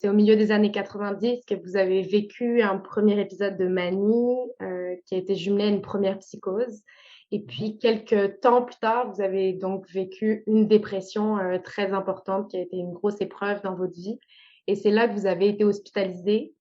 C'est au milieu des années 90 que vous avez vécu un premier épisode de manie, qui a été jumelé à une première psychose. Et Mhm. puis quelques temps plus tard, vous avez donc vécu une dépression, très importante qui a été une grosse épreuve dans votre vie. Et c'est là que vous avez été hospitalisé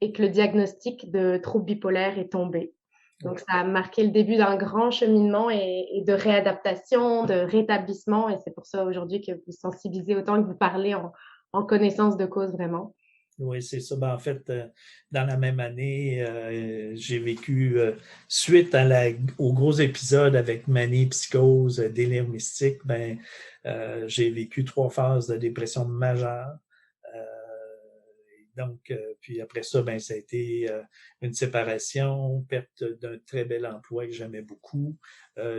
et que le diagnostic de trouble bipolaire est tombé. Donc Ouais. ça a marqué le début d'un grand cheminement et de réadaptation, de rétablissement. Et c'est pour ça aujourd'hui que vous sensibilisez autant, que vous parlez en connaissance de cause vraiment. Oui, c'est ça. Ben, en fait, dans la même année, j'ai vécu, suite au gros épisode avec manie, psychose, délire mystique, ben, j'ai vécu 3 phases de dépression majeure. Euh, donc, puis après ça, ben, ça a été une séparation, perte d'un très bel emploi que j'aimais beaucoup.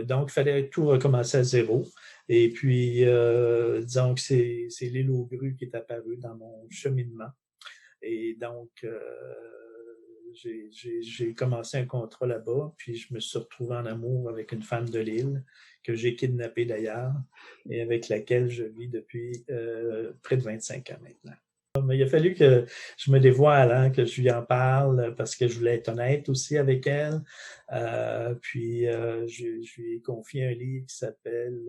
Donc, il fallait tout recommencer à zéro. Et puis, disons que c'est l'île aux grues qui est apparue dans mon cheminement. Et donc, j'ai commencé un contrat là-bas, puis je me suis retrouvé en amour avec une femme de l'île que j'ai kidnappée d'ailleurs et avec laquelle je vis depuis près de 25 ans maintenant. Mais il a fallu que je me dévoile, hein, que je lui en parle parce que je voulais être honnête aussi avec elle. Puis je lui ai confié un livre qui s'appelle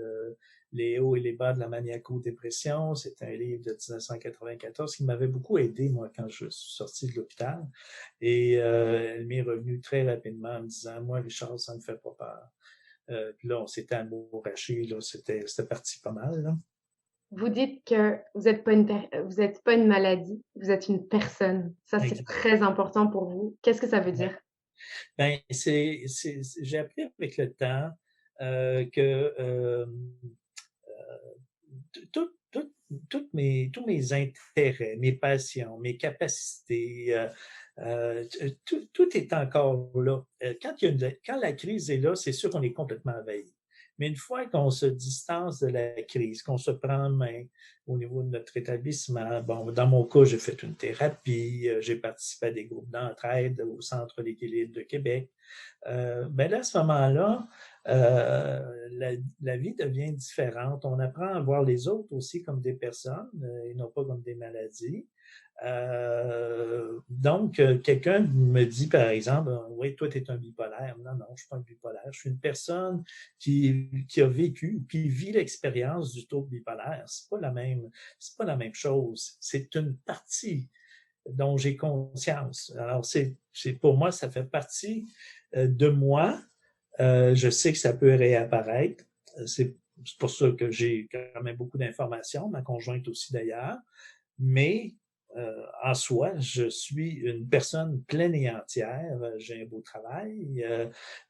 Les hauts et les bas de la maniaco-dépression. C'est un livre de 1994 qui m'avait beaucoup aidé, moi, quand je suis sorti de l'hôpital. Et elle m'est revenue très rapidement en me disant, moi, Richard, ça ne me fait pas peur. Puis là, on s'était amouraché, là, c'était parti pas mal, là. Vous dites que vous êtes pas une maladie, vous êtes une personne. Ça, c'est Exact. très important pour vous. Qu'est-ce que ça veut dire? Ben, j'ai appris avec le temps que tout, tout, tous mes intérêts, mes passions, mes capacités, tout est encore là. Quand la crise est là, c'est sûr qu'on est complètement envahi. Mais une fois qu'on se distance de la crise, qu'on se prend en main au niveau de notre établissement, bon, dans mon cas, j'ai fait une thérapie, j'ai participé à des groupes d'entraide au Centre d'équilibre de Québec. Ben là, à ce moment-là, la vie devient différente. On apprend à voir les autres aussi comme des personnes et non pas comme des maladies. Donc, quelqu'un me dit, par exemple, oui, toi, tu es un bipolaire. Non, non, je ne suis pas un bipolaire. Je suis une personne qui a vécu, qui vit l'expérience du trouble bipolaire. C'est pas la même chose. C'est une partie dont j'ai conscience. Alors, pour moi, ça fait partie de moi. Je sais que ça peut réapparaître. C'est pour ça que j'ai quand même beaucoup d'informations, ma conjointe aussi d'ailleurs. Mais en soi, je suis une personne pleine et entière. J'ai un beau travail,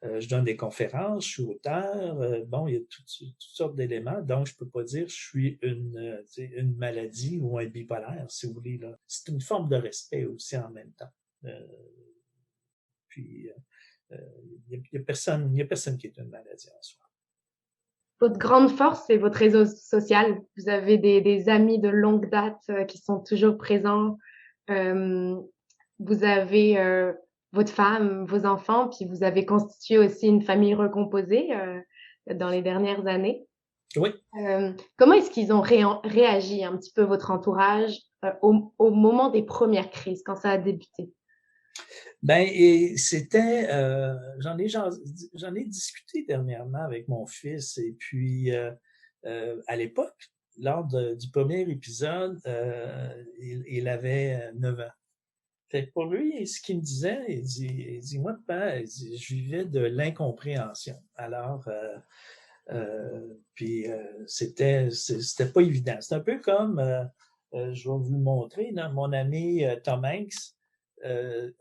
je donne des conférences, je suis auteur. Bon, il y a toutes sortes d'éléments. Donc, je peux pas dire que je suis une maladie ou un bipolaire, si vous voulez. Là. C'est une forme de respect aussi en même temps. Euh, puis, il y a personne qui est une maladie en soi. Votre grande force, c'est votre réseau social. Vous avez des amis de longue date qui sont toujours présents. Euh, Vous avez votre femme, vos enfants, puis vous avez constitué aussi une famille recomposée dans les dernières années. Oui. Comment est-ce qu'ils ont réagi un petit peu votre entourage au moment des premières crises, quand ça a débuté? Ben, et c'était, j'en ai discuté dernièrement avec mon fils, et puis à l'époque, du premier épisode, il avait 9 ans. Fait que pour lui, ce qu'il me disait, il dit, moi, papa, il dit, je vivais de l'incompréhension. Alors, puis c'était pas évident. C'est un peu comme, je vais vous le montrer, là, mon ami Tom Hanks,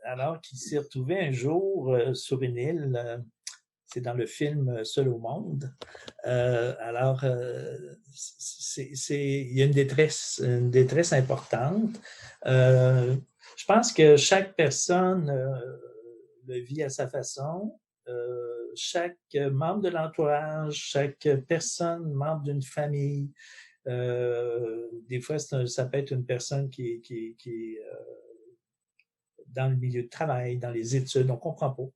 alors qu'il s'est retrouvé un jour sur une île, c'est dans le film Seul au monde. Alors, il y a une détresse importante. Euh, je pense que chaque personne le vit à sa façon. Chaque membre de l'entourage, chaque personne, membre d'une famille, des fois, ça peut être une personne qui est dans le milieu de travail, dans les études, on ne comprend pas.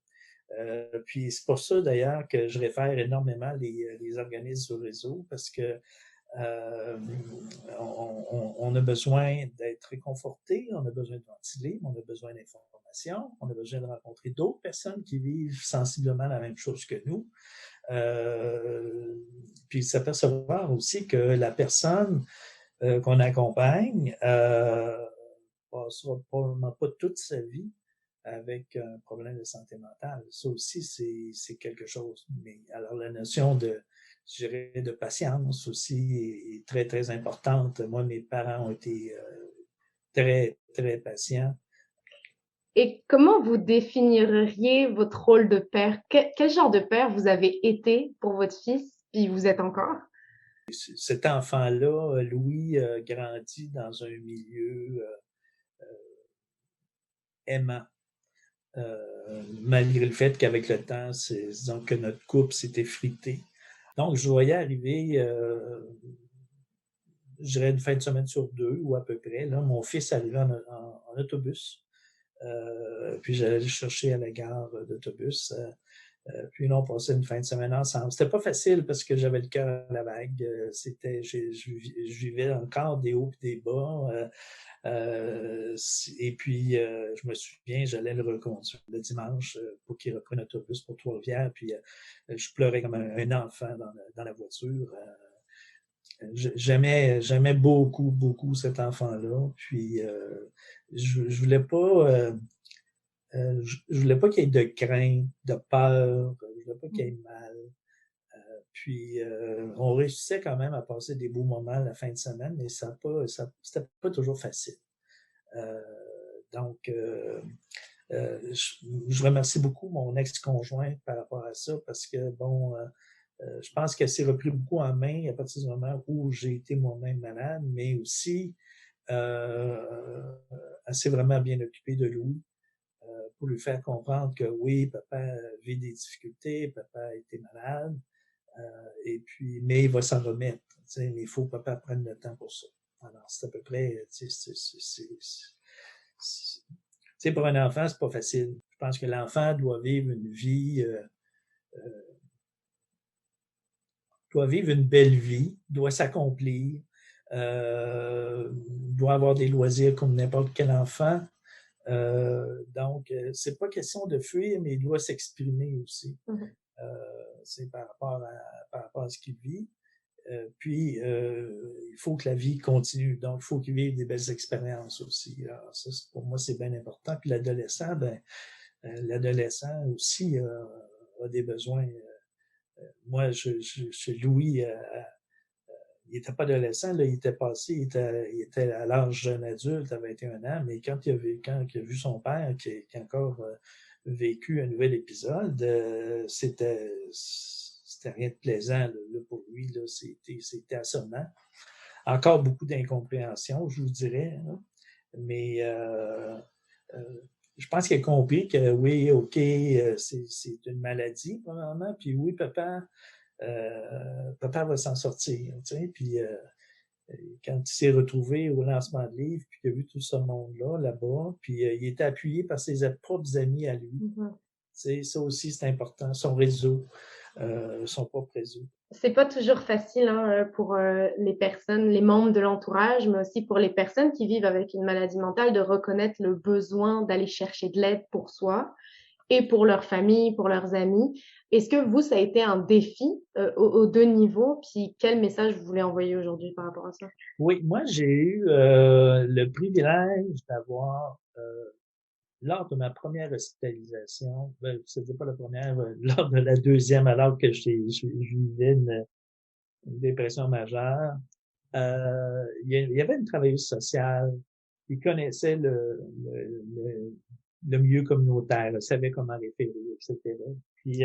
Puis c'est pour ça d'ailleurs que je réfère énormément les organismes sur réseau parce que Euh, on a besoin d'être réconforté, on a besoin de ventiler, on a besoin d'informations, on a besoin de rencontrer d'autres personnes qui vivent sensiblement la même chose que nous. Puis s'apercevoir aussi que la personne qu'on accompagne passera probablement pas toute sa vie avec un problème de santé mentale. Ça aussi, c'est quelque chose. Mais alors, la notion de, je dirais, de patience aussi est très, très importante. Moi, mes parents ont été très, très patients. Et comment vous définiriez votre rôle de père? Quel genre de père vous avez été pour votre fils, puis vous êtes encore? Cet enfant-là, Louis, grandit dans un milieu aimant. Malgré le fait qu'avec le temps, disons que notre couple s'est effrité. Donc, je voyais arriver, je dirais une fin de semaine sur 2 ou à peu près. Là, mon fils arrivait en autobus. Puis j'allais le chercher à la gare d'autobus. Puis là, on passait une fin de semaine ensemble. C'était pas facile parce que j'avais le cœur à la vague. Je vivais encore des hauts et des bas. Et puis, je me souviens, j'allais le reconduire le dimanche pour qu'il reprenne l'autobus pour Trois-Rivières. Puis, je pleurais comme un enfant dans la voiture. J'aimais beaucoup, beaucoup cet enfant-là. Puis, je voulais pas, je voulais pas qu'il y ait de crainte, de peur. Je voulais pas qu'il y ait mal. Puis, on réussissait quand même à passer des beaux moments la fin de semaine, mais c'était pas toujours facile. Euh, donc, je remercie beaucoup mon ex-conjoint par rapport à ça parce que, bon, je pense qu'elle s'est repris beaucoup en main à partir du moment où j'ai été moi-même malade, mais aussi, elle s'est vraiment bien occupée de Louis pour lui faire comprendre que oui, papa vit des difficultés, papa a été malade, et puis, mais il va s'en remettre. Mais il faut que papa prenne le temps pour ça. Alors, c'est à peu près, pour un enfant, c'est pas facile. Je pense que l'enfant doit vivre une vie, doit vivre une belle vie, doit s'accomplir, doit avoir des loisirs comme n'importe quel enfant. Donc, c'est pas question de fuir, mais il doit s'exprimer aussi. C'est par rapport à ce qu'il vit. Puis, il faut que la vie continue. Donc, il faut qu'il vive des belles expériences aussi. Alors, ça, pour moi, c'est bien important. Puis l'adolescent, l'adolescent aussi a des besoins. Moi, chez Louis, il n'était pas adolescent, là, il était passé, il était à l'âge d'un adulte à 21 ans, mais quand il a vu son père, qui a encore vécu un nouvel épisode, c'était rien de plaisant là, pour lui. Là, c'était assommant. Encore beaucoup d'incompréhension, je vous dirais. Là. Mais je pense qu'il a compris que oui, OK, c'est une maladie, probablement. Puis oui, papa va s'en sortir. Tu sais, puis quand il s'est retrouvé au lancement de livre, puis qu'il a vu tout ce monde-là, là-bas, puis il était appuyé par ses propres amis à lui. Tu sais, ça aussi, c'est important. Son réseau, son propre réseau. C'est pas toujours facile hein, pour les personnes, les membres de l'entourage, mais aussi pour les personnes qui vivent avec une maladie mentale de reconnaître le besoin d'aller chercher de l'aide pour soi et pour leur famille, pour leurs amis. Est-ce que vous, ça a été un défi aux deux niveaux? Puis quel message vous voulez envoyer aujourd'hui par rapport à ça? Oui, moi, j'ai eu le privilège d'avoir, lors de ma première hospitalisation, c'était pas la première, lors de la deuxième, alors que je vivais une dépression majeure, il y avait une travailleuse sociale qui connaissait le milieu communautaire, elle savait comment référer, etc. Puis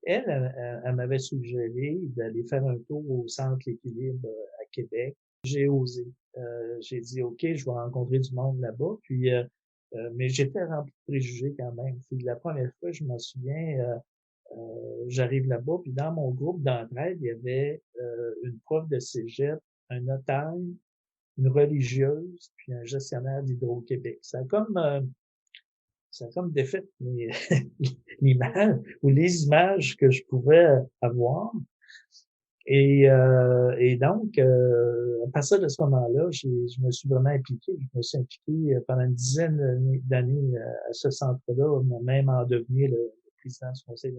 elle m'avait suggéré d'aller faire un tour au Centre L'Équilibre à Québec. J'ai osé. J'ai dit, OK, je vais rencontrer du monde là-bas. Puis, mais j'étais rempli de préjugés quand même. Puis la première fois, je m'en souviens, j'arrive là-bas, puis dans mon groupe d'entraide, il y avait une prof de cégep, un notaire, une religieuse, puis un gestionnaire d'Hydro-Québec. Ça a comme défait l'image ou les images que je pouvais avoir. Et donc, à partir de ce moment-là, je me suis vraiment impliqué. Je me suis impliqué pendant une dizaine d'années à ce centre-là, même en devenir le président du conseil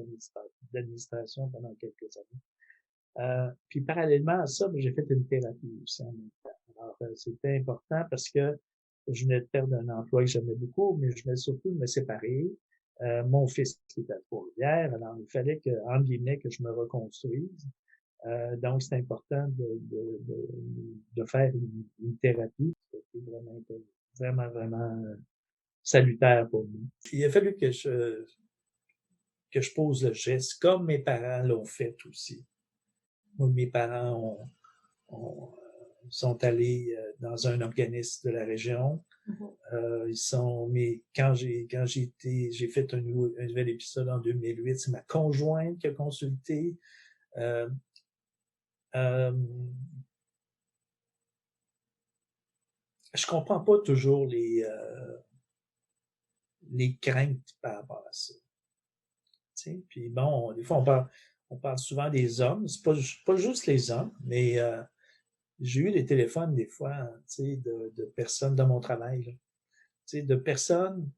d'administration pendant quelques années. Puis parallèlement à ça, ben, j'ai fait une thérapie aussi en même temps. Alors, c'était important parce que je venais de perdre un emploi que j'aimais beaucoup, mais je venais surtout de me séparer. Mon fils était à Trois-Rivières, alors il fallait que, entre guillemets, que je me reconstruise. Donc, c'est important de faire une thérapie qui est vraiment salutaire pour nous. Il a fallu que je pose le geste, comme mes parents l'ont fait aussi. Moi, mes parents sont allés dans un organisme de la région. Mais j'ai fait un nouvel épisode en 2008. C'est ma conjointe qui a consulté. Euh, euh, je comprends pas toujours les craintes par rapport à ça. T'sais? Puis bon, des fois on parle souvent des hommes. C'est pas juste les hommes, mais j'ai eu des téléphones des fois, de personnes dans mon travail, là, de personnes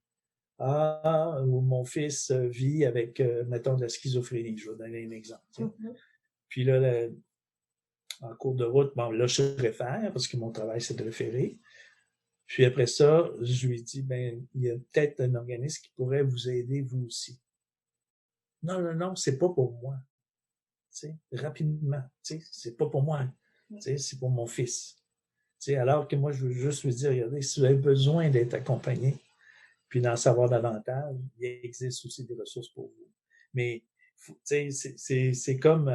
où mon fils vit avec, mettons, de la schizophrénie. Je vais donner un exemple. Mm-hmm. Puis là, en cours de route, bon, là, je réfère parce que mon travail, c'est de référer. Puis après ça, je lui dis, ben, il y a peut-être un organisme qui pourrait vous aider, vous aussi. Non, c'est pas pour moi. T'sais, rapidement, c'est pas pour moi. C'est pour mon fils. Alors que moi, je veux juste lui dire, regardez, si vous avez besoin d'être accompagné, puis d'en savoir davantage, il existe aussi des ressources pour vous. Mais c'est comme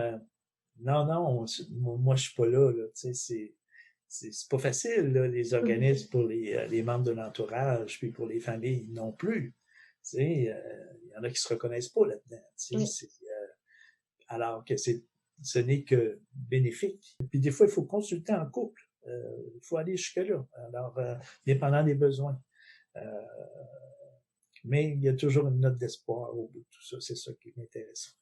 non, moi je suis pas là, c'est pas facile, là, les organismes pour les membres de l'entourage, puis pour les familles non plus. Il y en a qui se reconnaissent pas là-dedans. Alors que ce n'est que bénéfique. Puis des fois, il faut consulter en couple. Il faut aller jusque-là. Alors, dépendant des besoins. Mais il y a toujours une note d'espoir au bout de tout ça. C'est ça qui m'intéresse.